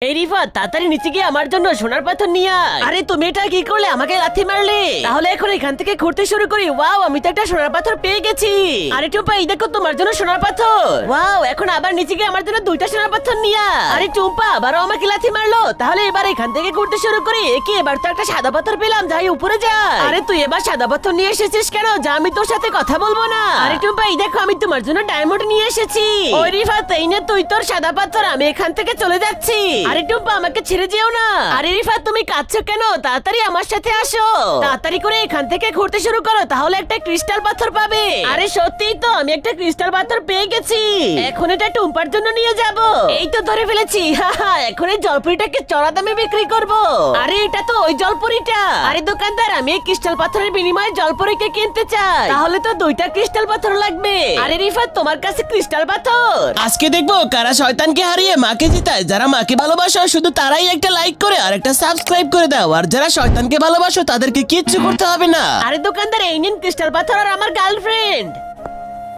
এই রিফাত, তাড়াতাড়ি নিচে গিয়ে আমার জন্য সোনার পাথর নিয়ে আয়। আরে তুমি এটা কি করলে? আমাকে লাথি মারলে। তাহলে এখন এখান থেকে ঘুরতে শুরু করি। ওয়াও, আমি তো একটা সোনার পাথর পেয়ে গেছি। আরে টুম্পা, এই দেখো তোমার জন্য সোনার পাথর। ওয়াও, এখন আবার নিচে গিয়ে আমার জন্য দুইটা সোনার পাথর নিয়ে আয়। আরে টুম্পা, আবারও আমাকে লাথি মারলো। তাহলে এবার এখান থেকে ঘুরতে শুরু করি। কি এবার তো একটা সাদা পাথর পেলাম, যাই উপরে যাই। আরে তুই এবার সাদা পাথর নিয়ে এসেছিস কেন? যা, আমি তোর সাথে কথা বলবো না। আরে টুম্পা, এই দেখো আমি তোমার জন্য ডায়মন্ড নিয়ে এসেছি। ওই রিফাত, এই নে তুই তোর সাদা পাথর, আমি এখান থেকে চলে যাচ্ছি। আরে টুম্পা, আমাকে ছেড়ে যেও না। আরে রিফাত, তুমি কাঁদছো কেন? তাড়াতাড়ি আমার সাথে আসো। তাড়াতাড়ি করে এখান থেকে ঘুরতে শুরু করো, তাহলে একটা ক্রিস্টাল পাথর পাবে। আরে সত্যিই তো, আমি একটা ক্রিস্টাল পাথর পেয়ে গেছি। এখন এটা টুম্পার জন্য নিয়ে যাব। এই তো ধরে ফেলেছি। এখন এই জলপরিটাকে চড়া দামে বিক্রি করব। আরে এটা তো ওই জলপরিটা। আরে দোকানদার, আমি এই ক্রিস্টাল পাথরের বিনিময়ে জলপরিকে কিনতে চাই। তাহলে তো দুইটা ক্রিস্টাল পাথর লাগবে। আরে রিফাত, তোমার কাছে ক্রিস্টাল পাথর? আজকে দেখবো কারা শয়তানকে হারিয়ে মাকে জিতায়। যারা মাকে ভালোবাসো শুধু তারাই একটা লাইক করে আর একটা সাবস্ক্রাইব করে দাও, আর যারা শয়তানকে ভালোবাসো তাদেরকে কিচ্ছু করতে হবে না। আরে দোকানদার, এই নিন ক্রিস্টাল পাথর আর আমার গার্লফ্রেন্ড।